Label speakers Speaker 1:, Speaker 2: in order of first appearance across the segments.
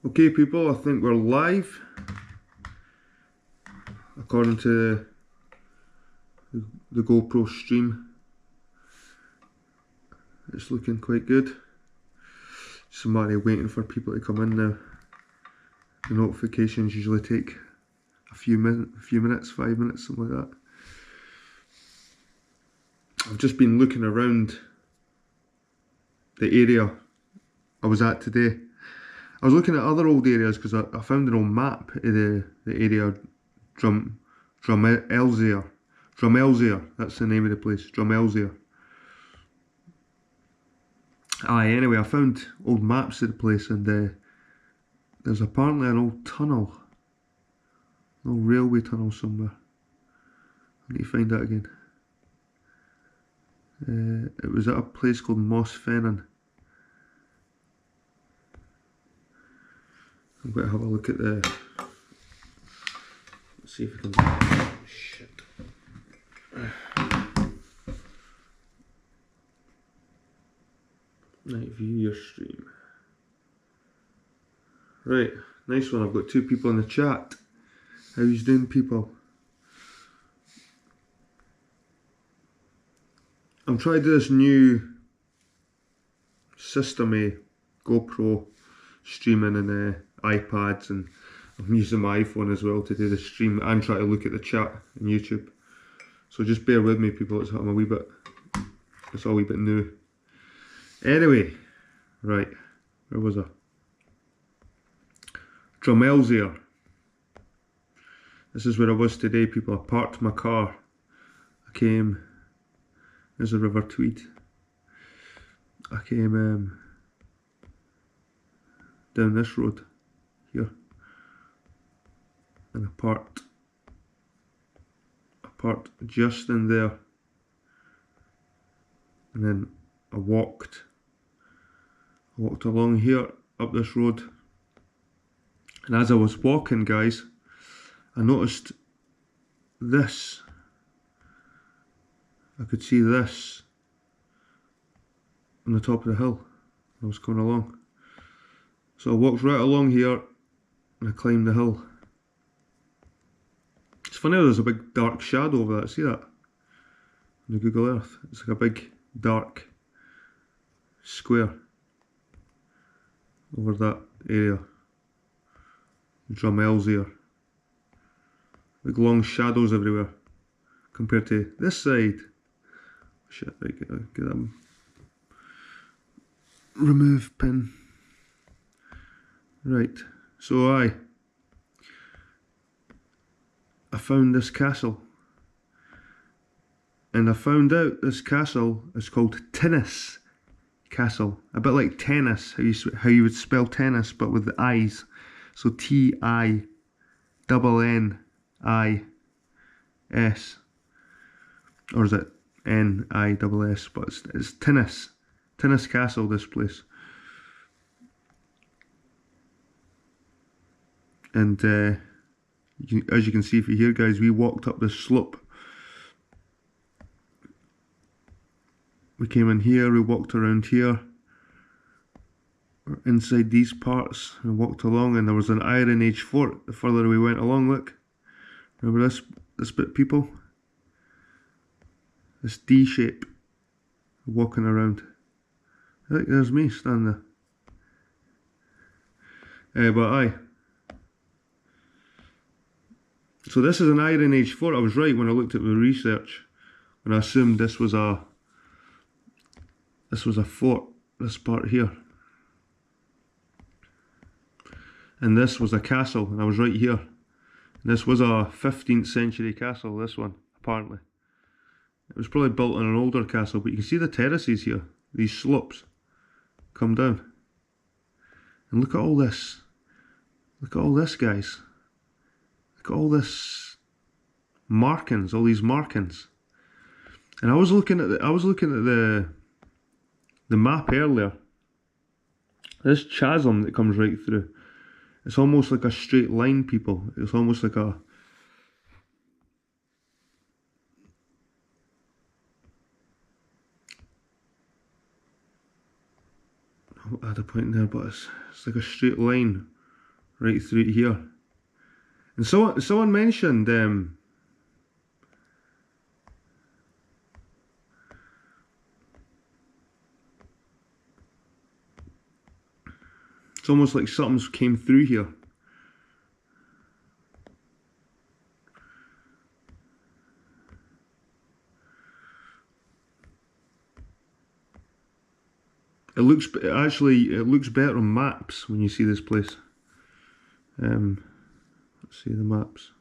Speaker 1: Okay people, I think we're live according to the GoPro stream. It's looking quite good. Somebody waiting for people to come in now. The notifications usually take a few minutes, 5 minutes, something like that. I've just been looking around the area I was at today. I was looking at other old areas because I found an old map of the area Drumelzier. Drumelzier, that's the name of the place, Drumelzier. Anyway, I found old maps of the place, and there's apparently an old tunnel, an old railway tunnel somewhere. I need to find that again. It was at a place called Moss Fennon. I'm going to have a look at the... Let's see if we can... Shit. Right, view your stream. Right, nice one. I've got 2 people in the chat. How you doing, people? I'm trying to do this new system of GoPro streaming and iPads, and I'm using my iPhone as well to do the stream and try to look at the chat on YouTube. So just bear with me, people. It's all a wee bit new. Anyway, right, where was I? Drumelzier. This is where I was today, people. I parked my car. I came. There's a River Tweed. I came down this road here, and I parked just in there, and then I walked along here up this road, and as I was walking, guys, I noticed this. I could see this on the top of the hill. I was going along, so I walked right along here and I climbed the hill. It's funny, there's a big dark shadow over that. See that on the Google Earth? It's like a big dark square over that area. Drumelzier. Big long shadows everywhere compared to this side. Shit, right, get that. Remove pin. Right, so I found this castle, and I found out this castle is called Tinnis Castle, a bit like tennis, how you would spell tennis but with the I's, so Tinnis, or is it Niss, but it's Tinnis Castle, this place. And as you can see from here, guys, we walked up this slope. We came in here, we walked around here, inside these parts, and walked along, and there was an Iron Age fort the further we went along. Look, remember this bit, people? This D shape, walking around. I think there's me standing there. So this is an Iron Age fort. I was right when I looked at the research, and I assumed this was a fort, this part here. And this was a castle, and I was right here. And this was a 15th century castle, this one, apparently. It was probably built on an older castle, but you can see the terraces here, these slopes come down. And look at all this. Look at all this, guys. Look at all this markings, all these markings. And I was looking at the map earlier. This chasm that comes right through, it's almost like a straight line, people. It's almost like a... I had a point there, but it's like a straight line right through to here. And someone mentioned it's almost like something's came through here. It looks better on maps when you see this place. Let's see the maps.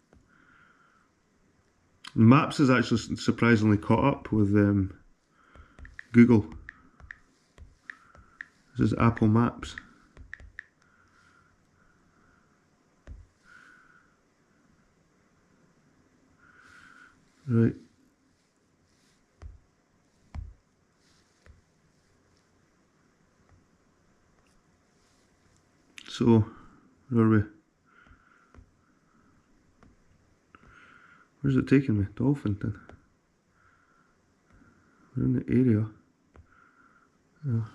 Speaker 1: Maps is actually surprisingly caught up with Google. This is Apple Maps. Right. So, where are we? Where's it taking me? Dolphinton. We're in the area. Oh.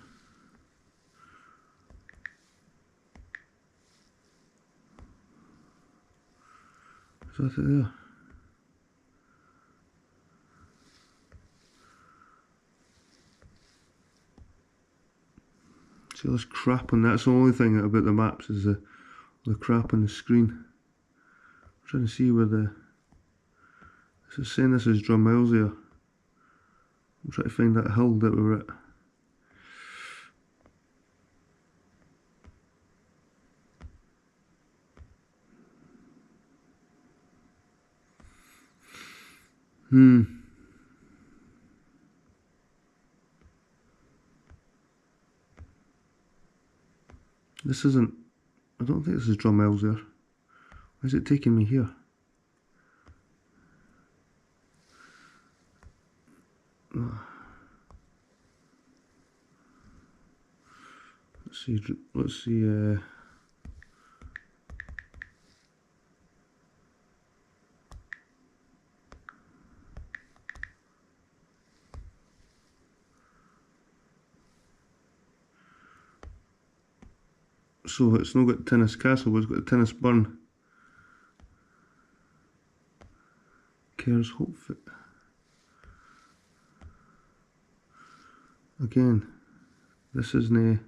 Speaker 1: Is that it there? See all this crap on that. That's the only thing about the maps is the crap on the screen. I'm trying to see where this is saying this is Drumelzier. I'm trying to find that hill that we were at. This isn't, I don't think this is Drumelzier. Why is it taking me here? Let's see, so it's not got Tinnis Castle, it's got the Tinnis Burn. Cares Hopefit. Again, this isn't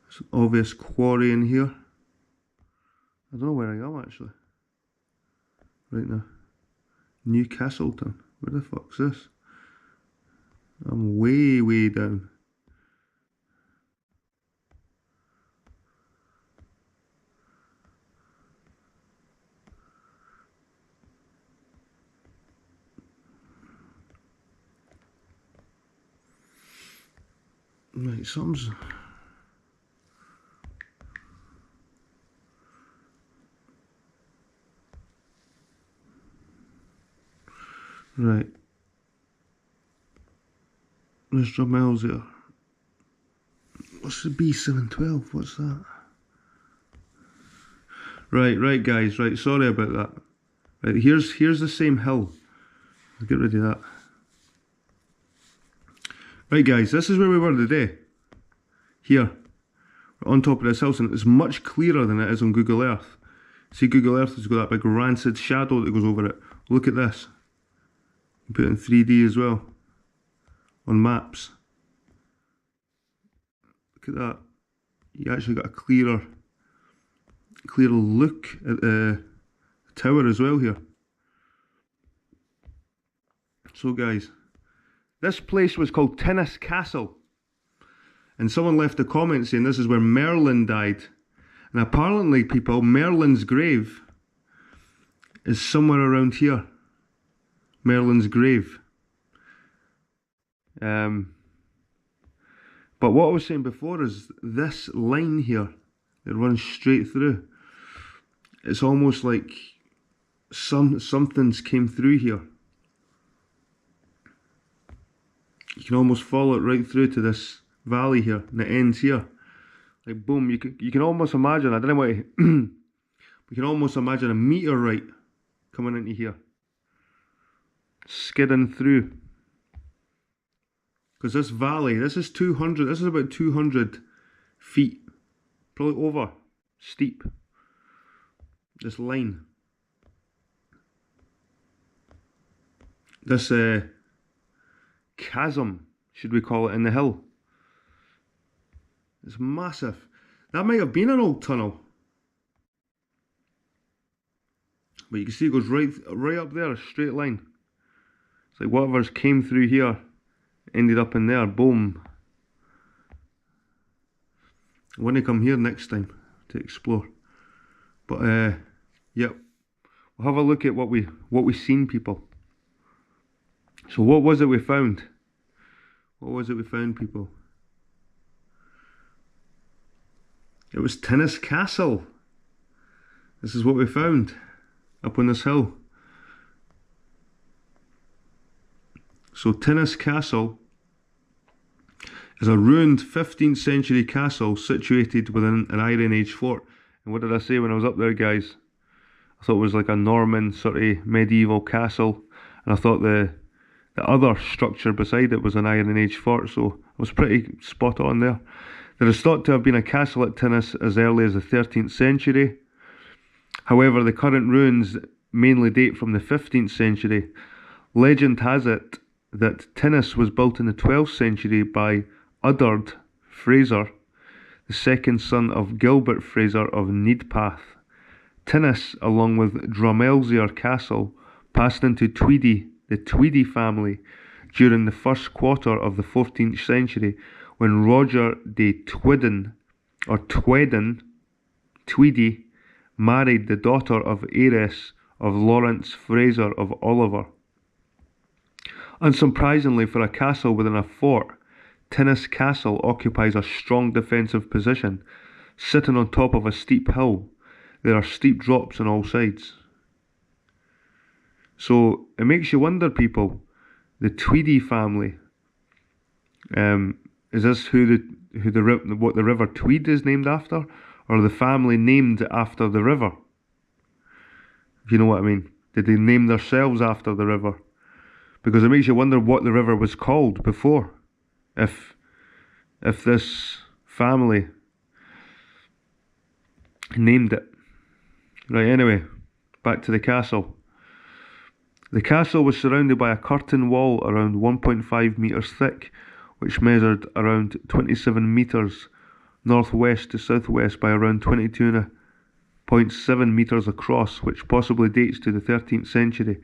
Speaker 1: it's an obvious quarry in here. I don't know where I am actually. Right now. Newcastleton. Where the fuck's this? I'm way down. Right, something's... Right. There's Drumelzier. What's the B712? What's that? Right guys, right, sorry about that. Right, here's the same hill. I'll get rid of that. Right guys, this is where we were today. Here. We're on top of this house and it's much clearer than it is on Google Earth. See, Google Earth has got that big rancid shadow that goes over it. Look at this. You put it in 3D as well. On maps. Look at that. You actually got a clearer look at the tower as well here. So guys, this place was called Tinnis Castle. And someone left a comment saying this is where Merlin died. And apparently, people, Merlin's grave is somewhere around here. Merlin's grave. But what I was saying before is this line here that runs straight through. It's almost like something's came through here. You can almost follow it right through to this valley here, and it ends here. Like boom, you can almost imagine, I don't know what we can almost imagine a meteorite coming into here. Skidding through. Because this valley, this is about 200 feet, probably over, steep, this line. This chasm, should we call it, in the hill. It's massive. That might have been an old tunnel. But you can see it goes right up there, a straight line. It's like whatever's came through here, ended up in there, boom. I want to come here next time to explore. But yep. We'll have a look at what we seen, people. So what was it we found? What was it we found, people? It was Tinnis Castle. This is what we found up on this hill. So Tinnis Castle is a ruined 15th century castle situated within an Iron Age fort. And what did I say when I was up there, guys? I thought it was like a Norman sort of medieval castle, and I thought the other structure beside it was an Iron Age fort, so I was pretty spot on there. There is thought to have been a castle at Tinnis as early as the 13th century. However, the current ruins mainly date from the 15th century. Legend has it that Tinnis was built in the 12th century by Uddard Fraser, the second son of Gilbert Fraser of Needpath. Tinnis, along with Drumelzier Castle, passed into the Tweedy family during the first quarter of the 14th century, when Roger de Tweeden Tweedy married the daughter of heiress of Lawrence Fraser of Oliver. Unsurprisingly, for a castle within a fort, Tinnis Castle occupies a strong defensive position. Sitting on top of a steep hill, there are steep drops on all sides. So it makes you wonder, people, the Tweedy family, is this what the River Tweed is named after, or the family named after the river? If you know what I mean. Did they name themselves after the river? Because it makes you wonder what the river was called before. If this family named it. Right, anyway, back to the castle. The castle was surrounded by a curtain wall around 1.5 metres thick, which measured around 27 metres northwest to southwest by around 22.7 metres across, which possibly dates to the 13th century.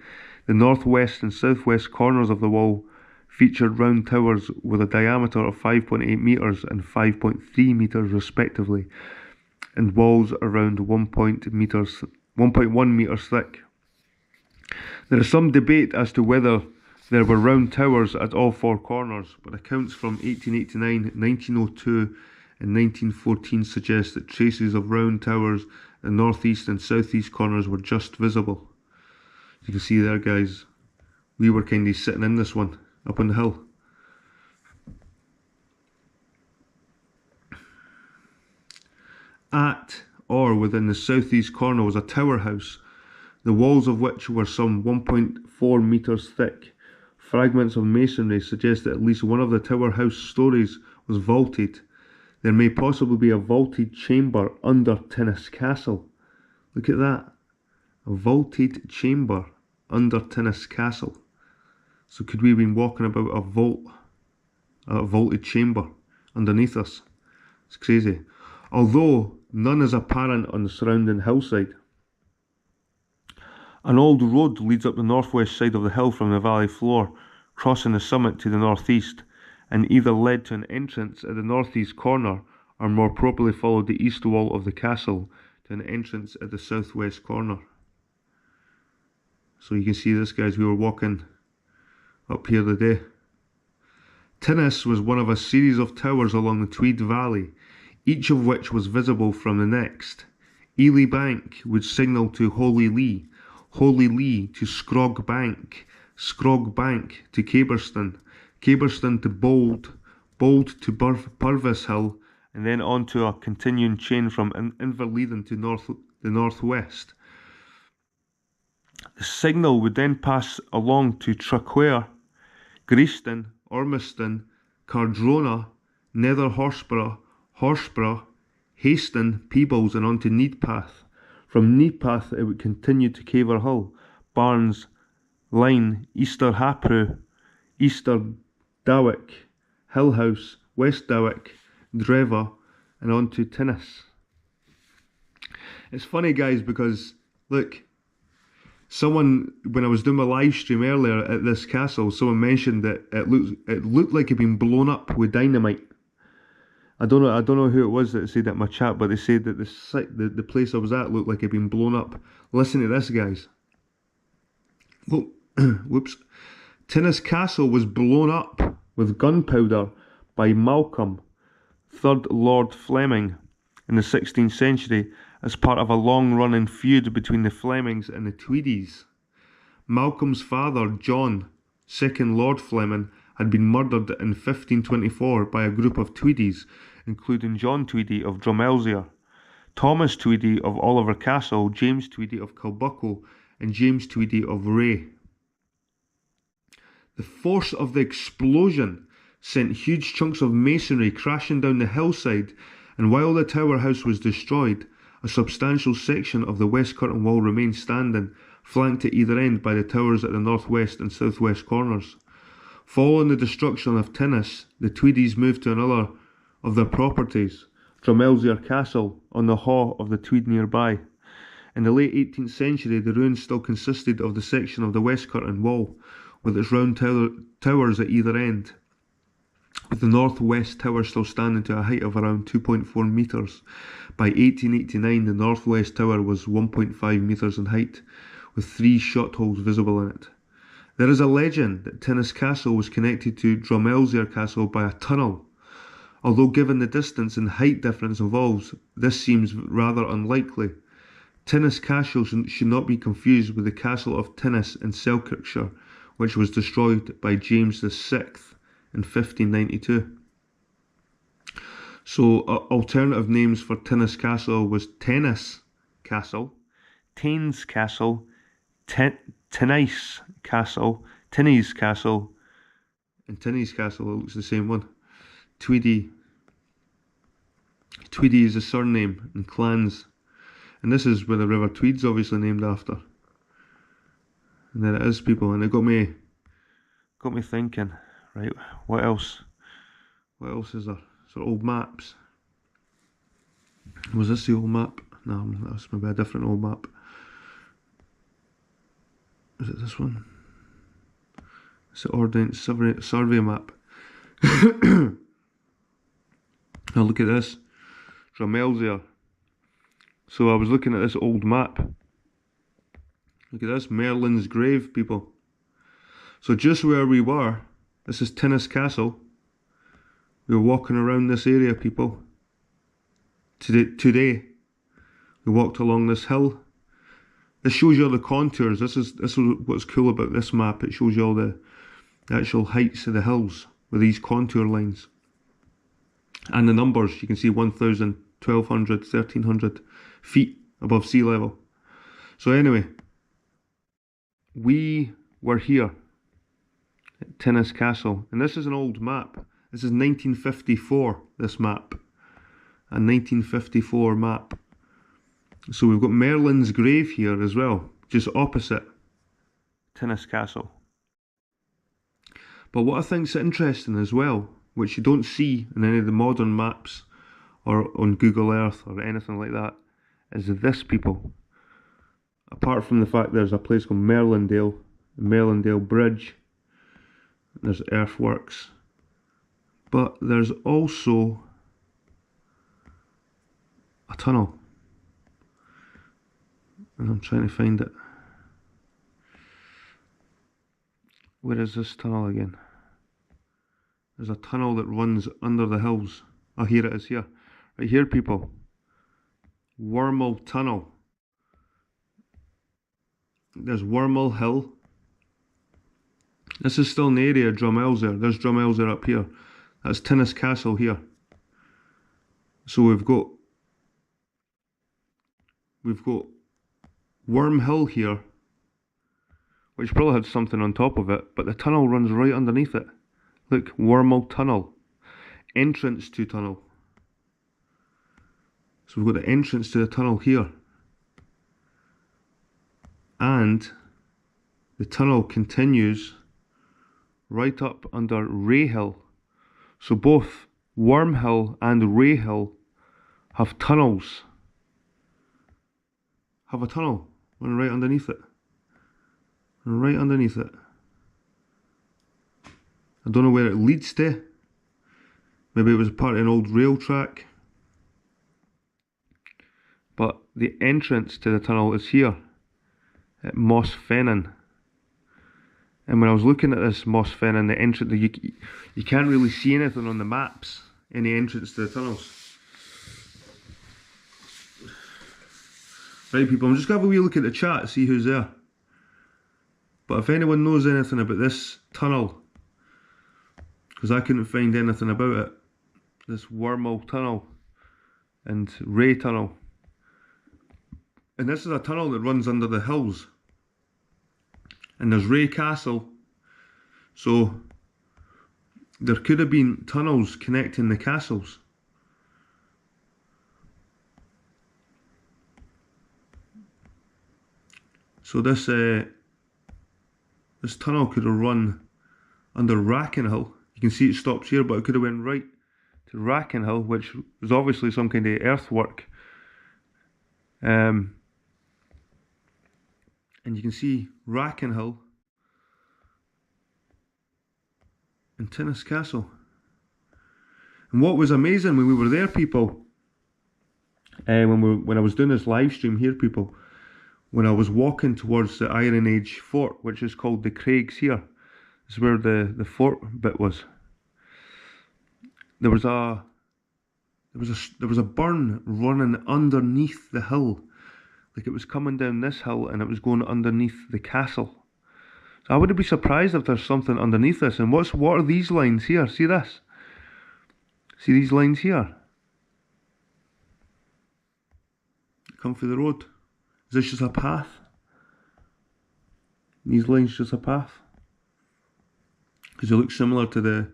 Speaker 1: The northwest and southwest corners of the wall featured round towers with a diameter of 5.8 metres and 5.3 metres respectively, and walls around 1.1 metres thick. There is some debate as to whether there were round towers at all four corners, but accounts from 1889, 1902 and 1914 suggest that traces of round towers in the northeast and southeast corners were just visible. You can see there, guys, we were kind of sitting in this one up on the hill. At or within the southeast corner was a tower house, the walls of which were some 1.4 metres thick. Fragments of masonry suggest that at least one of the tower house stories was vaulted. There may possibly be a vaulted chamber under Tinnis Castle. Look at that. A vaulted chamber under Tinnis Castle. So could we have been walking about a vaulted chamber underneath us? It's crazy. Although none is apparent on the surrounding hillside. An old road leads up the northwest side of the hill from the valley floor, crossing the summit to the northeast, and either led to an entrance at the northeast corner, or more properly followed the east wall of the castle to an entrance at the southwest corner. So you can see this, guys, we were walking up here today. Tinnis was one of a series of towers along the Tweed Valley, each of which was visible from the next. Ely Bank would signal to Holy Lee, Holy Lee to Scrog Bank, Scrog Bank to Caberston, Caberston to Bold, Bold to Purvis Hill, and then on to a continuing chain from Inverleithen to the northwest. The signal would then pass along to Traquair, Greaston, Ormiston, Cardrona, Nether Horsborough, Haston, Peebles and on to Needpath. From Needpath it would continue to Caverhill, Barnes, Line, Easter Haprue, Easter Dawick, Hill House, West Dawick, Dreva and on to Tinnis. It's funny guys because look, someone, when I was doing my live stream earlier at this castle, someone mentioned that it looked like it'd been blown up with dynamite. I don't know who it was that said that in my chat, but they said that the place I was at looked like it'd been blown up. Listen to this, guys. Whoops. Tinnis Castle was blown up with gunpowder by Malcolm, 3rd Lord Fleming, in the 16th century as part of a long-running feud between the Flemings and the Tweedies. Malcolm's father, John, 2nd Lord Fleming, had been murdered in 1524 by a group of Tweedies, including John Tweedy of Drumelzier, Thomas Tweedy of Oliver Castle, James Tweedy of Kilbuckle, and James Tweedy of Ray. The force of the explosion sent huge chunks of masonry crashing down the hillside, and while the tower house was destroyed, a substantial section of the west curtain wall remained standing, flanked at either end by the towers at the northwest and southwest corners. Following the destruction of Tinnis, the Tweedies moved to another of their properties, Drumelzier Castle, on the haugh of the Tweed nearby. In the late 18th century, the ruins still consisted of the section of the west curtain wall, with its round towers at either end, with the northwest tower still standing to a height of around 2.4 metres. By 1889, the northwest tower was 1.5 metres in height, with 3 shot holes visible in it. There is a legend that Tinnis Castle was connected to Drumelzier Castle by a tunnel. Although given the distance and height difference involved, this seems rather unlikely. Tinnis Castle should not be confused with the Castle of Tinnis in Selkirkshire, which was destroyed by James VI in 1592. So alternative names for Tinnis Castle was Tennis Castle, Taines Castle, Tinnis Castle, Tinnis Castle, and Tinnis Castle. It looks the same one. Tweedy is a surname in clans, and this is where the River Tweed's obviously named after. And there it is, people, and it got me thinking. Right, what else? What else is there? So old maps. Was this the old map? No, that's maybe a different old map. Is it this one? It's the Ordnance Survey map. Now look at this. Drumelzier. So I was looking at this old map. Look at this, Merlin's grave, people. So just where we were, this is Tinnis Castle. We were walking around this area, people. Today, we walked along this hill. This shows you all the contours. This is what's cool about this map. It shows you all the actual heights of the hills with these contour lines. And the numbers, you can see 1,000, 1,200, 1,300 feet above sea level. So anyway, we were here at Tinnis Castle, and this is an old map. This is 1954, this map. A 1954 map. So we've got Merlin's grave here as well, just opposite Tinnis Castle. But what I think's interesting as well, which you don't see in any of the modern maps or on Google Earth or anything like that, is this, people. Apart from the fact there's a place called Merlindale, Merlindale Bridge, there's earthworks, but there's also a tunnel, and I'm trying to find it. Where is this tunnel again? There's a tunnel that runs under the hills. Oh, here it is here. Right here, people. Wormel Tunnel. There's Wormel Hill. This is still in the area of Drumelzier. There's Drumelzier up here. That's Tinnis Castle here. So we've got Worm Hill here, which probably had something on top of it, but the tunnel runs right underneath it. Look, Wormel Tunnel. entrance to tunnel. So we've got the entrance to the tunnel here. And the tunnel continues right up under Ray Hill. So both Worm Hill and Ray Hill have tunnels. Have a tunnel running right underneath it. And right underneath it. I don't know where it leads to. Maybe it was part of an old rail track. But the entrance to the tunnel is here at Moss Fennin. And when I was looking at this Moss Fennin, the entrance, you can't really see anything on the maps, any entrance to the tunnels. Right people, I'm just going to have a wee look at the chat, see who's there. But if anyone knows anything about this tunnel, because I couldn't find anything about it, this Wormhole Tunnel and Ray Tunnel. And this is a tunnel that runs under the hills. And there's Ray Castle, so there could have been tunnels connecting the castles. So this tunnel could have run under Rackenhill. You can see it stops here, but it could have went right to Rackenhill, which was obviously some kind of earthwork. And you can see Rackenhill and Tinnis Castle. And what was amazing when we were there, people, when I was doing this live stream here, people, when I was walking towards the Iron Age fort, which is called the Craigs here, this is where the fort bit was. There was a burn running underneath the hill. Like it was coming down this hill and it was going underneath the castle. So I wouldn't be surprised if there's something underneath this. And what are these lines here? See this? See these lines here? Come through the road. Is this just a path? These lines just a path? Because they look similar to the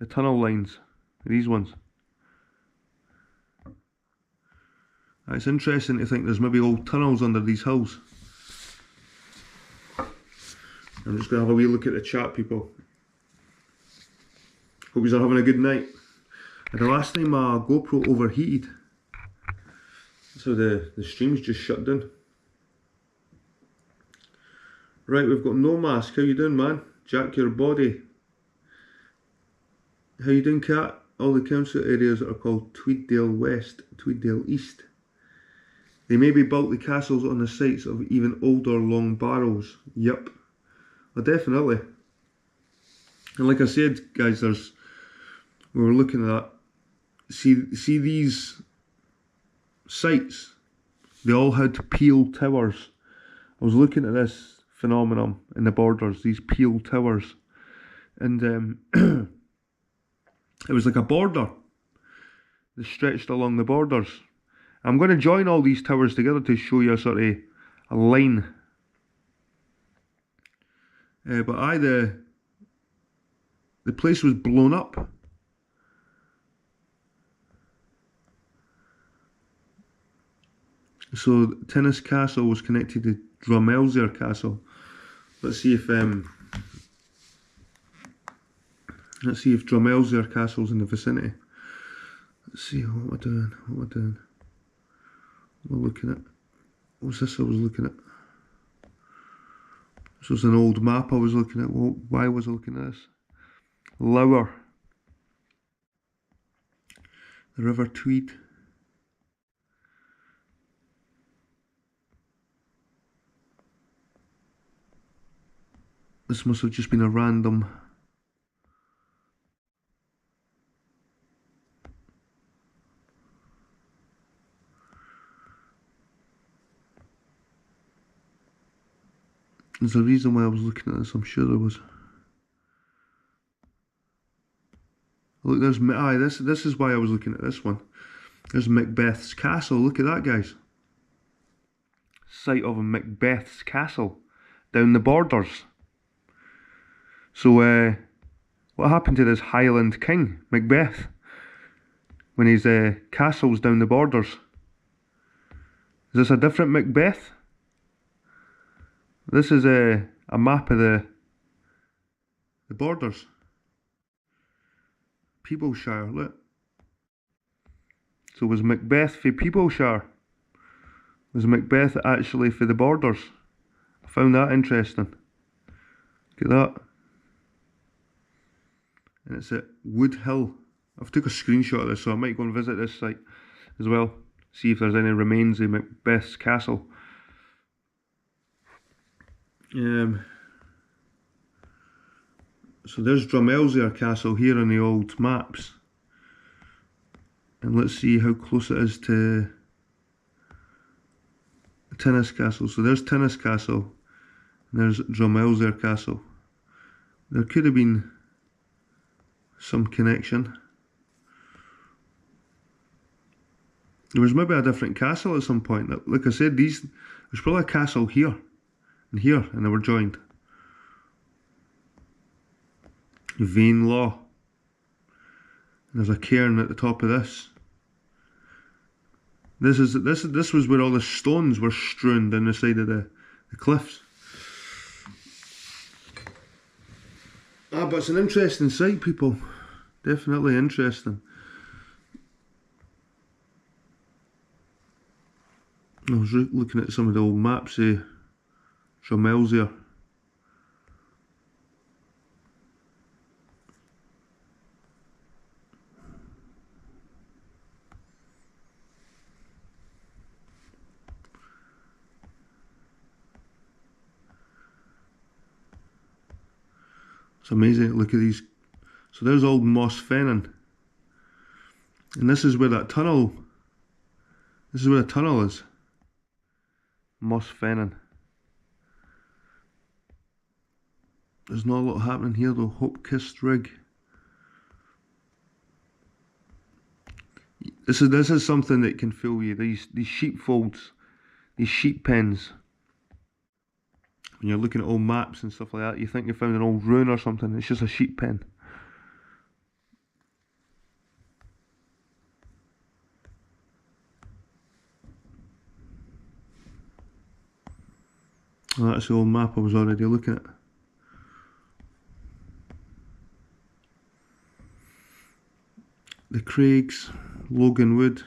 Speaker 1: tunnel lines. These ones. It's interesting to think there's maybe old tunnels under these hills. I'm just going to have a wee look at the chat, people. Hope you're having a good night. And the last time my GoPro overheated, so the stream's just shut down. Right, we've got No Mask. How you doing, man? Jack your body. How you doing, Cat? All the council areas are called Tweeddale West, Tweeddale East. They maybe built the castles on the sites of even older long barrows. Yep. Well, definitely. And like I said, guys, we were looking at that. See these sites? They all had peel towers. I was looking at this phenomenon in the borders, these peel towers. And it was like a border that stretched along the borders. I'm going to join all these towers together to show you a sort of a line. But the place was blown up. So Tinnis Castle was connected to Drumelzier Castle. Let's see if Drumelzier Castle's in the vicinity. Let's see what we're doing. We're looking at. What's this I was looking at? This was an old map I was looking at. Well, why was I looking at this? Lower. The River Tweed. This must have just been a random. There's a reason why I was looking at this, I'm sure there was. Look, there's this is why I was looking at this one. There's Macbeth's Castle. Look at that, guys. Site of Macbeth's Castle down the borders. So what happened to this Highland King, Macbeth? when his castle's down the borders. Is this a different Macbeth? This is a map of the borders. Peeblesshire, look. So was Macbeth for Peeblesshire? Was Macbeth actually for the borders? I found that interesting. Look at that. And it's at Wood Hill. I've took a screenshot of this, so I might go and visit this site as well. See if there's any remains of Macbeth's castle. So there's Drumelzier Castle here on the old maps. And let's see how close it is to Tinnis Castle. So there's Tinnis Castle, and there's Drumelzier Castle. There could have been some connection. There was maybe a different castle at some point. Like I said, there's probably a castle here, and they were joined. Vain Law. There's a cairn at the top of this. This was where all the stones were strewn down the side of the cliffs. But it's an interesting site, people. Definitely interesting. I was looking at some of the old maps of Drumelzier. It's amazing to look at these. So there's old Moss Fennin. And this is where that tunnel, this is where the tunnel is. Moss Fennin. There's not a lot happening here though. Hope Kissed Rig. This is something that can fool you. These sheepfolds, these sheep pens. When you're looking at old maps and stuff like that, you think you found an old ruin or something. It's just a sheep pen. Oh, that's the old map I was already looking at. The Craigs, Logan Wood.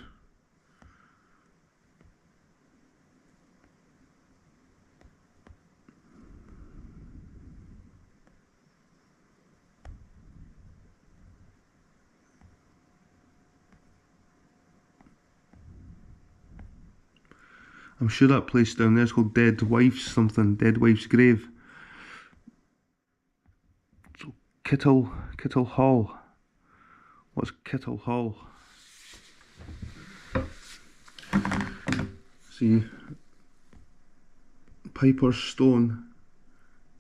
Speaker 1: I'm sure that place down there is called Dead Wife's something, Dead Wife's Grave. So Kittle Hall. What's Kittle Hall? See, Piper's Stone,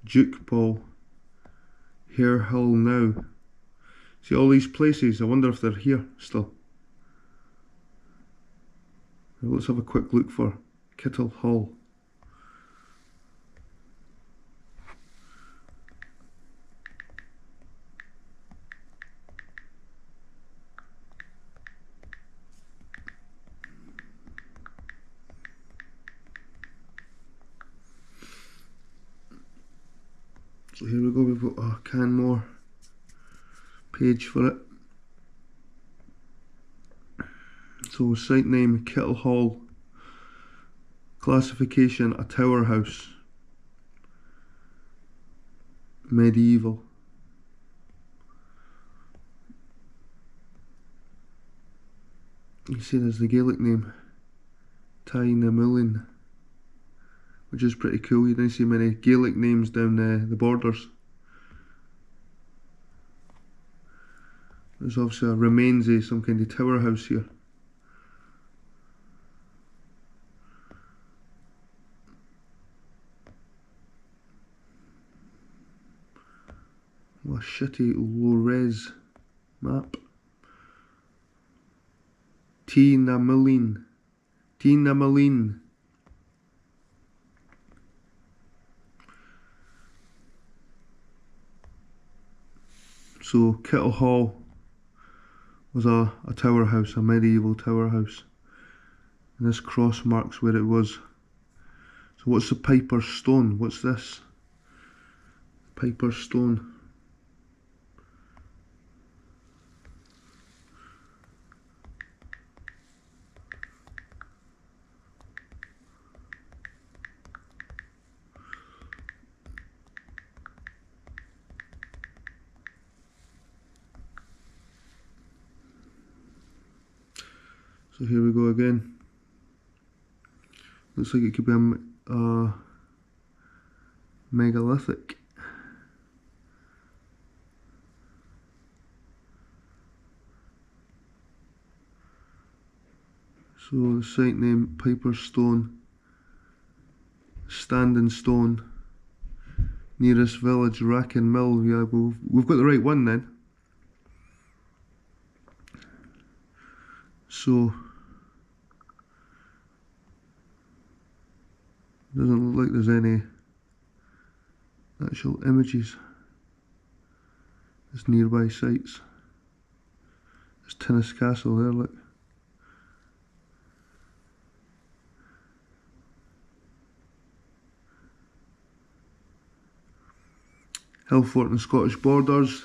Speaker 1: Duke Paul, Hare Hill Now. See all these places, I wonder if they're here still. Now let's have a quick look for Kittle Hall. So here we go, we've got a Canmore page for it. So site name Kittle Hall. Classification a tower house. Medieval. You see there's the Gaelic name Merlin, which is pretty cool. You don't see many Gaelic names down the borders. There's obviously a remains of some kind of tower house here. What a shitty low-res map. Tinnamalin. So Kittle Hall was a tower house, a medieval tower house. And this cross marks where it was. So what's the Piper's Stone? What's this? Piper's Stone. So here we go again. Looks like it could be a megalithic. So the site name, Piper's Stone, Standing Stone, nearest village, Wracken Mill. Yeah, we've got the right one then. So doesn't look like there's any actual images. There's nearby sites. There's Tinnis Castle there, look. Hillfort and Scottish borders.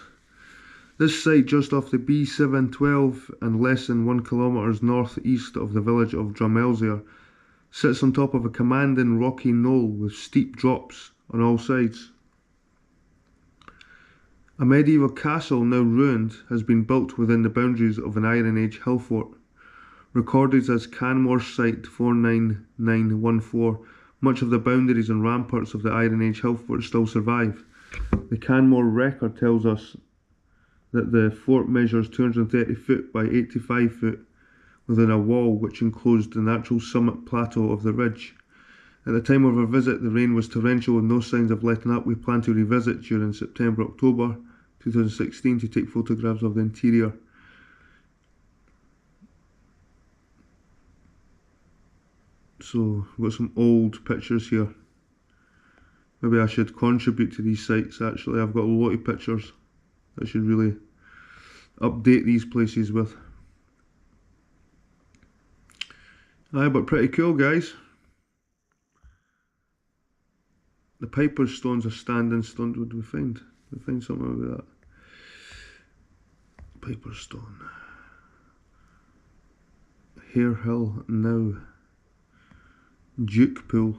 Speaker 1: This site just off the B712 and less than 1 kilometres north east of the village of Drumelzier sits on top of a commanding rocky knoll with steep drops on all sides. A medieval castle, now ruined, has been built within the boundaries of an Iron Age hill fort. Recorded as Canmore Site 49914, much of the boundaries and ramparts of the Iron Age hill fort still survive. The Canmore record tells us that the fort measures 230 foot by 85 foot within a wall which enclosed the natural summit plateau of the ridge. At the time of our visit, the rain was torrential with no signs of letting up. We plan to revisit during September-October 2016 to take photographs of the interior. So, we've got some old pictures here. Maybe I should contribute to these sites actually. I've got a lot of pictures I should really update these places with. Aye, but pretty cool, guys. The Piper's Stone's a standing stone. What do we find? Did we find something about that? Piper's Stone. Hare Hill now. Duke Pool.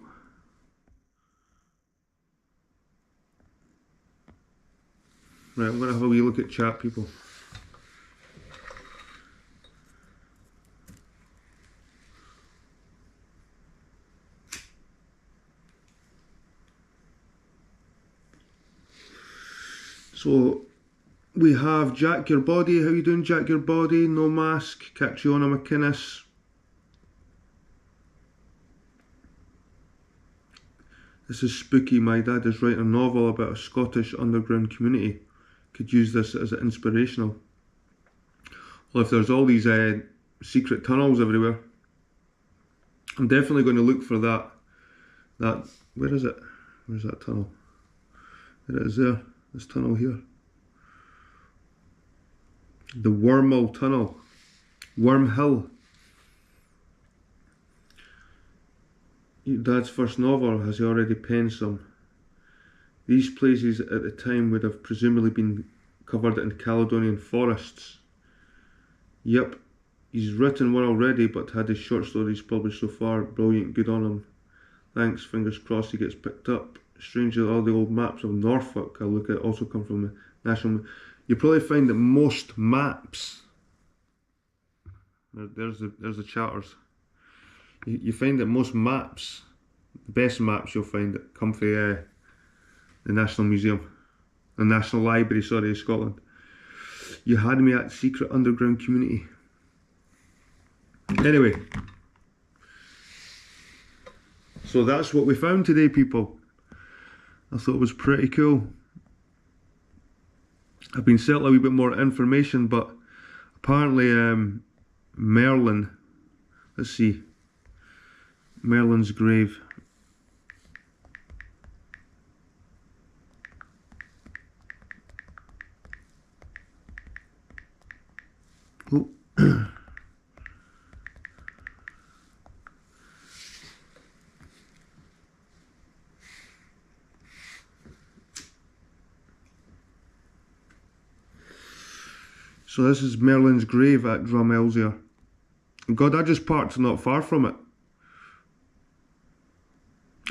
Speaker 1: Right, I'm going to have a wee look at chat, people. So, we have Jack Your Body. How you doing, Jack Your Body? No Mask. Catriona McInnes. This is spooky. My dad is writing a novel about a Scottish underground community. Could use this as inspirational. Well, if there's all these secret tunnels everywhere, I'm definitely going to look for that. Where is it? Where's that tunnel? There it is there. This tunnel here. The Wormhole Tunnel. Worm Hill. Your dad's first novel, has he already penned some? These places at the time would have presumably been covered in Caledonian forests. Yep, he's written one already but had his short stories published so far. Brilliant, good on him. Thanks, fingers crossed he gets picked up. Strangely, all the old maps of Norfolk I look at also come from the National... You probably find that most maps... There's the chatters. You find that most maps, the best maps you'll find that come from the National Museum, the National Library, sorry, of Scotland. You had me at secret underground community. Anyway, so that's what we found today, people. I thought it was pretty cool. I've been sent a wee bit more information, but apparently Merlin, let's see, Merlin's grave. Oh. So this is Merlin's grave at Drumelzier. God, I just parked not far from it.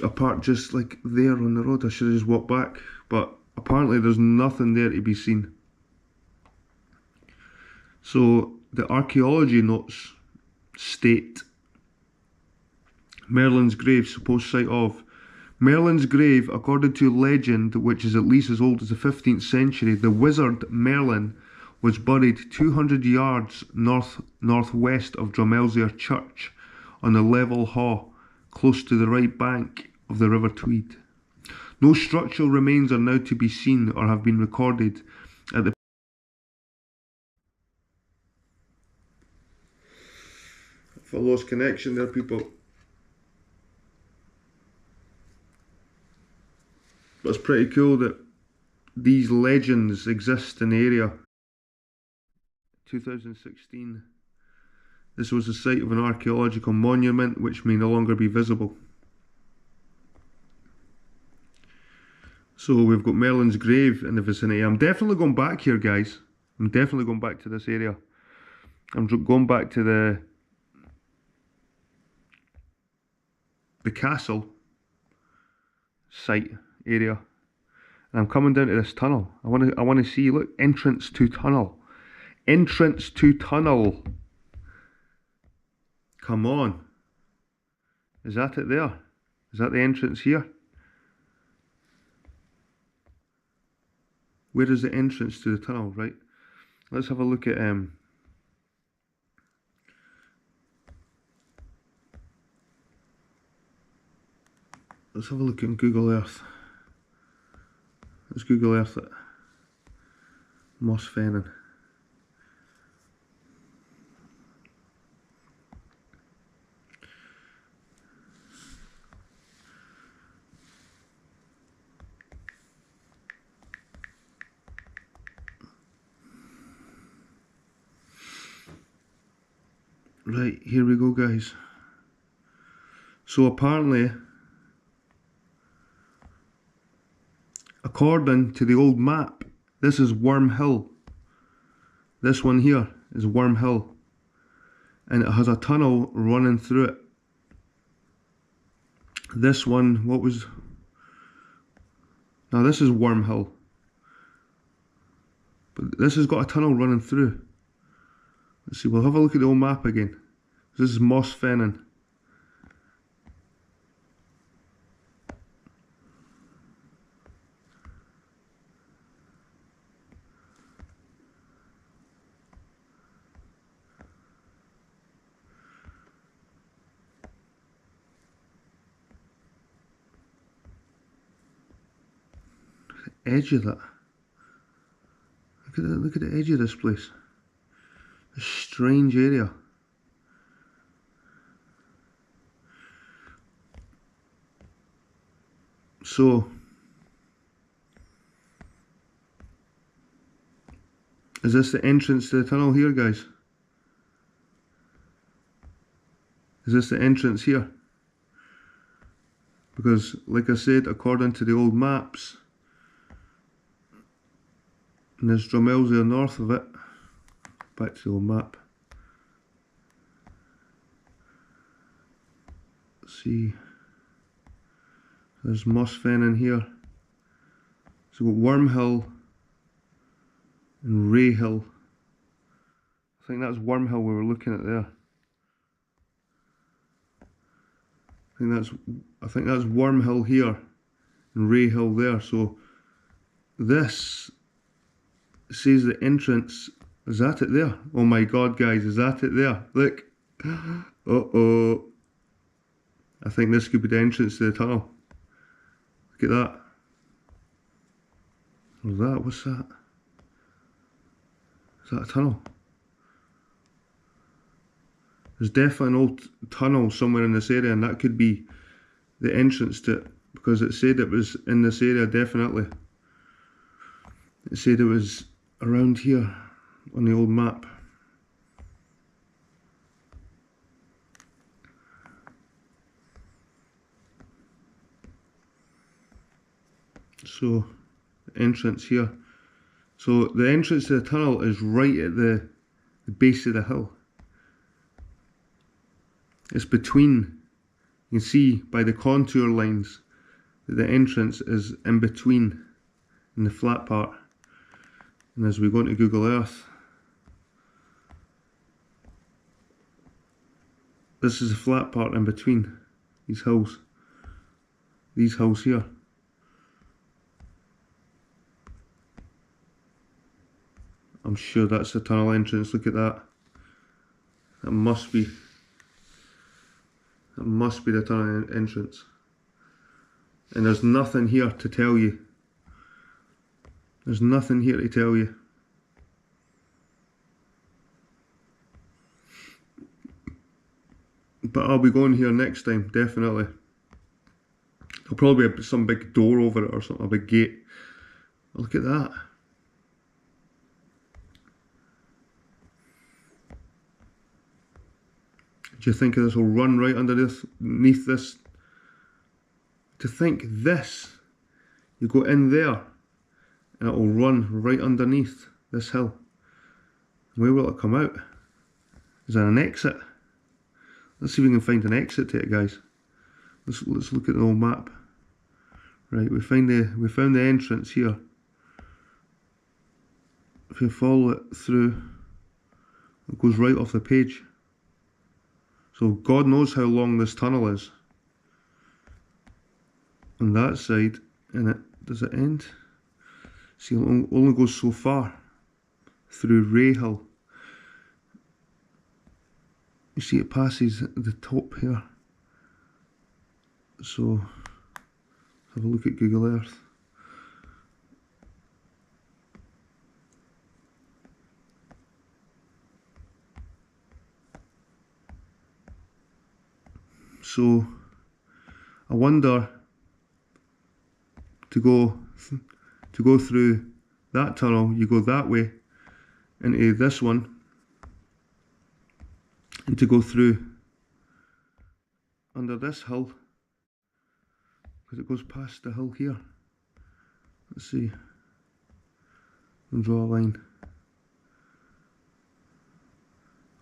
Speaker 1: I parked just like there on the road. I should have just walked back, but apparently there's nothing there to be seen. So the archaeology notes state Merlin's grave, supposed site of Merlin's grave, according to legend, which is at least as old as the 15th century, the wizard Merlin was buried 200 yards northwest of Drumelzier Church on the level haugh, close to the right bank of the River Tweed. No structural remains are now to be seen or have been recorded at the I've lost connection there, people. But it's pretty cool that these legends exist in the area. 2016. This was the site of an archaeological monument which may no longer be visible. So we've got Merlin's grave in the vicinity. I'm definitely going back here, guys. I'm definitely going back to this area. I'm going back to the castle site area. And I'm coming down to this tunnel. I want to see, look, entrance to tunnel. Entrance to tunnel. Come on. Is that it there? Is that the entrance here? Where is the entrance to the tunnel? Right. Let's have a look at let's have a look at Google Earth. Let's Google Earth it. Moss Fennin. Right, here we go, guys. So apparently, according to the old map, this is Worm Hill. This one here is Worm Hill. And it has a tunnel running through it. This one, what was... Now this is Worm Hill. But this has got a tunnel running through. Let's see, we'll have a look at the old map again. This is Moss Fennin. Edge of that. Look at the edge of this place. A strange area. So, is this the entrance to the tunnel here, guys? Is this the entrance here? Because, like I said, according to the old maps, and there's Drumelzier north of it. Back to the old map. Let's see. There's Moss Fennin here. So we've got Worm Hill and Ray Hill. I think that's Worm Hill we were looking at there. I think that's Worm Hill here and Ray Hill there. So this says the entrance. Is that it there? Oh my god, guys, is that it there? Look. Uh-oh. I think this could be the entrance to the tunnel. Look at that. What's that? What's that? Is that a tunnel? There's definitely an old tunnel somewhere in this area, and that could be the entrance to it, because it said it was in this area, definitely. It said it was around here on the old map. So, entrance here. So the entrance to the tunnel is right at the base of the hill. It's between, you can see by the contour lines that the entrance is in between in the flat part. And as we go into Google Earth, this is the flat part in between these hills here. I'm sure that's the tunnel entrance. Look at that. That must be the tunnel entrance. And there's nothing here to tell you. There's nothing here to tell you. But I'll be going here next time, definitely. There'll probably be some big door over it or something, a big gate. Look at that. Do you think this will run right underneath this? To think this, you go in there and it will run right underneath this hill. Where will it come out? Is there an exit? Let's see if we can find an exit to it, guys. Let's look at the old map. Right, we found the entrance here. If you follow it through, it goes right off the page. So God knows how long this tunnel is. On that side, and does it end? See, it only goes so far through Ray Hill. You see it passes at the top here. So have a look at Google Earth. So I wonder, to go through that tunnel, you go that way into this one, and to go through under this hill, because it goes past the hill here. Let's see, I'll draw a line.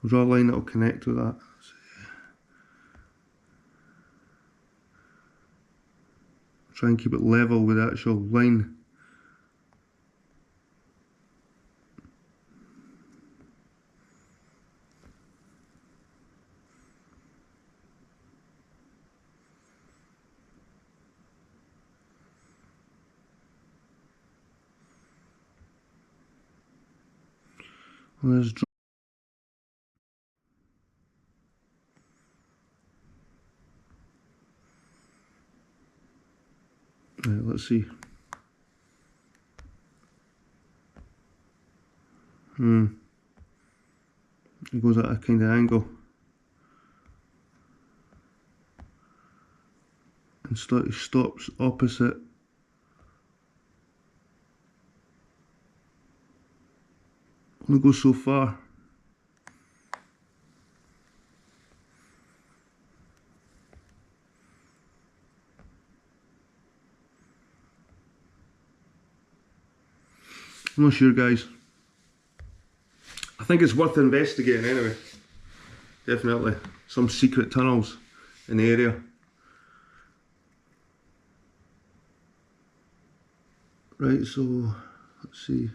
Speaker 1: I'll draw a line that will connect with that. Try and keep it level with the actual line. Let's draw. Right, let's see. It goes at a kind of angle. And stops opposite. Only goes so far. I'm not sure, guys. I think it's worth investigating anyway. Definitely. Some secret tunnels in the area. Right, so let's see.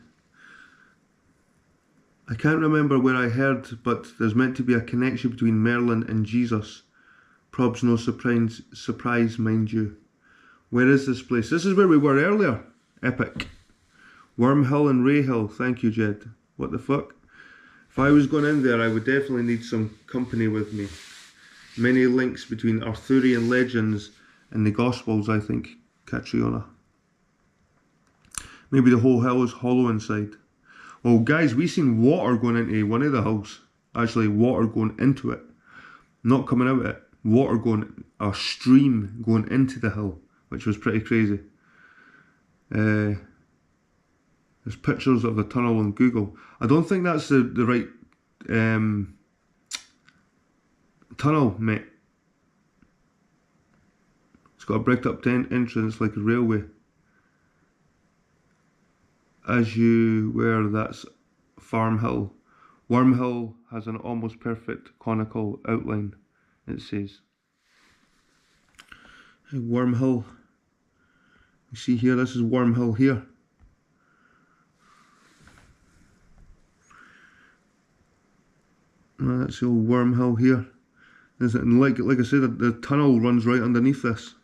Speaker 1: I can't remember where I heard, but there's meant to be a connection between Merlin and Jesus. Probs no surprise, mind you. Where is this place? This is where we were earlier. Epic. Worm Hill and Ray Hill. Thank you, Jed. What the fuck? If I was going in there, I would definitely need some company with me. Many links between Arthurian legends and the Gospels, I think. Catriona. Maybe the whole hill is hollow inside. Well, guys, we seen water going into one of the hills. Actually, water going into it. Not coming out of it. Water going, a stream going into the hill, which was pretty crazy. There's pictures of the tunnel on Google. I don't think that's the right tunnel, mate. It's got a bricked up entrance like a railway. as you were, that's Farm Hill. Worm Hill has an almost perfect conical outline, it says. Worm Hill. You see here, this is Worm Hill here. That's the old Worm Hill here. And like I said, the tunnel runs right underneath this.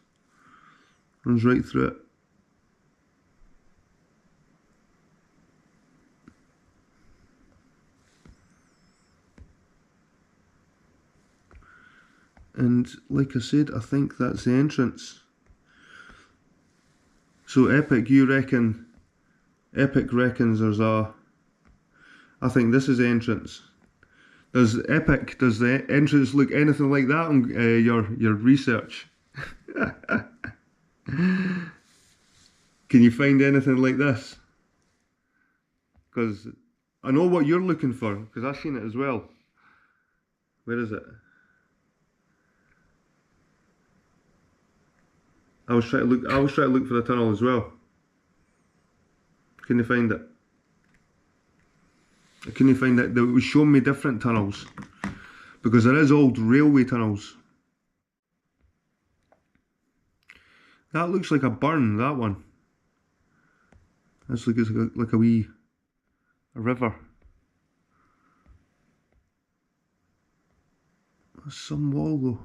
Speaker 1: Runs right through it. And like I said, I think that's the entrance. So Epic, Epic reckons there's a, I think this is the entrance. Does the entrance look anything like that on your research? Can you find anything like this? Because I know what you're looking for, because I've seen it as well. Where is it? I was trying to look for the tunnel as well. Can you find it? Can you find it? It was showing me different tunnels, because there is old railway tunnels. That looks like a burn, that one. That's like a wee river. There's some wall though.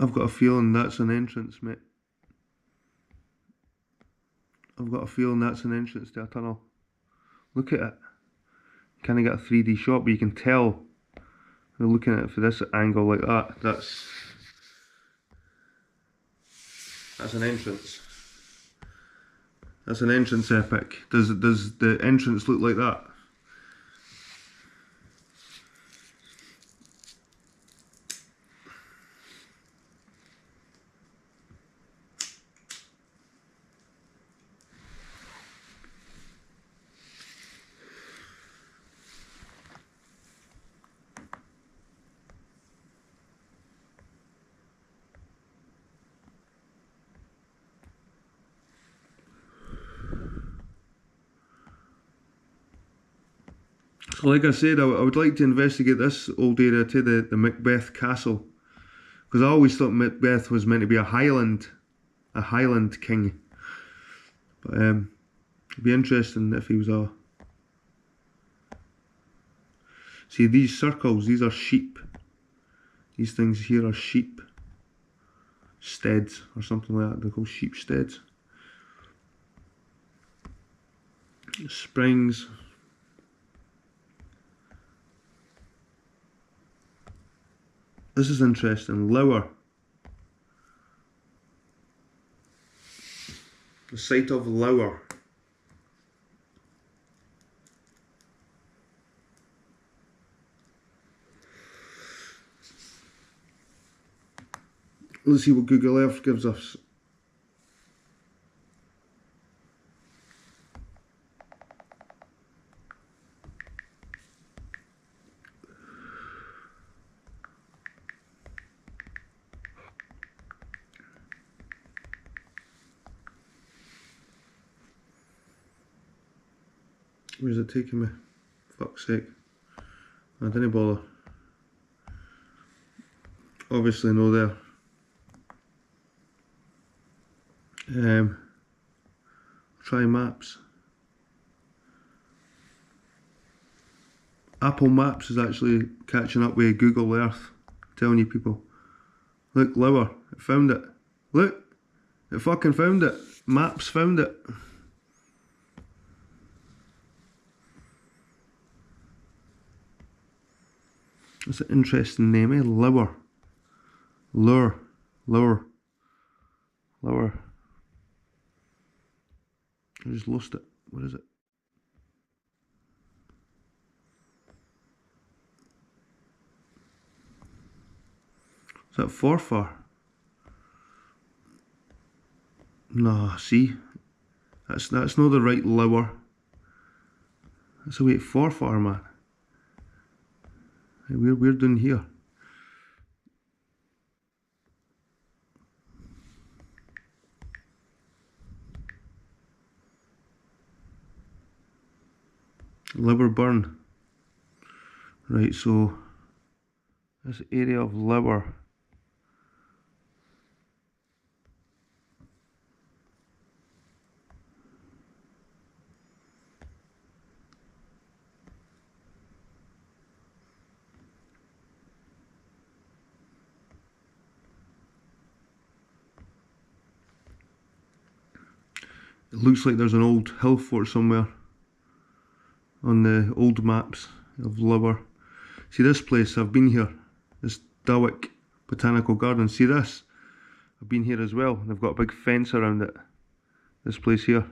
Speaker 1: I've got a feeling that's an entrance, mate. I've got a feeling that's an entrance to a tunnel. Look at it. You can't get a 3D shot, but you can tell. We're looking at it for this angle like that. That's an entrance. That's an entrance, Epic. Does the entrance look like that? So like I said, I would like to investigate this old area to the Macbeth Castle, because I always thought Macbeth was meant to be a Highland king. But it'd be interesting if he was a. See, these circles, these are sheep. These things here are sheep steads or something like that. They're called sheep steads. Springs. This is interesting. Lower. The site of Lower. Let's see what Google Earth gives us. Where's it taking me? Fuck's sake. I didn't bother. Obviously no there. Try maps. Apple Maps is actually catching up with Google Earth. I'm telling you people. Look, Lower. It found it. Look. It fucking found it. Maps found it. That's an interesting name, eh? Lower. Lower. I just lost it. What is it? Is that Forfar? No, see? That's not the right Lower. That's a way to Forfar, man. We're down here. Liver burn. Right, so this area of liver. It looks like there's an old hill fort somewhere on the old maps of liver. See this place, I've been here. This Dawick Botanical Garden. See this? I've been here as well. They've got a big fence around it. This place here.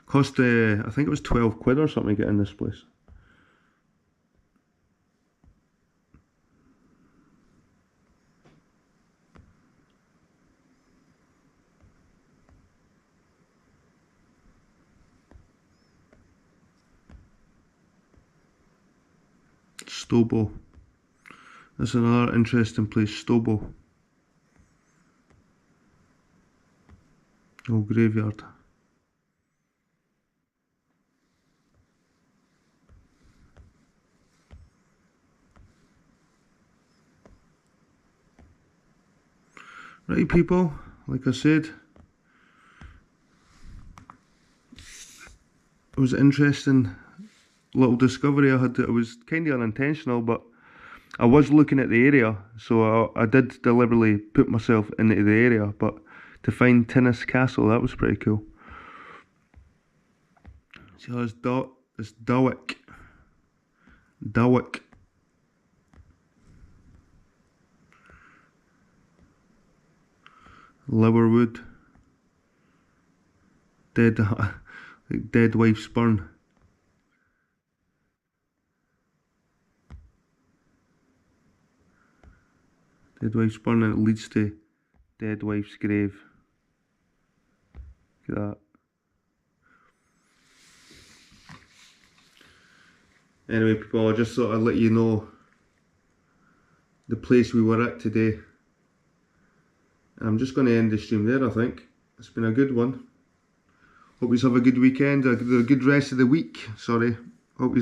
Speaker 1: Cost, I think it was 12 quid or something to get in this place. Stobo. That's another interesting place, Stobo. Old graveyard. Right people, like I said, it was an interesting little discovery I had. It was kind of unintentional, but I was looking at the area, so I did deliberately put myself into the area, but to find Tinnis Castle, that was pretty cool. See, there's Dawick. Liverwood. Like dead wife's burn. Dead wife's burn, and it leads to dead wife's grave. Look at that. Anyway people, I just thought I'd let you know the place we were at today. I'm just going to end the stream there, I think. It's been a good one. Hope you have a good weekend, a good rest of the week. Sorry. Hope you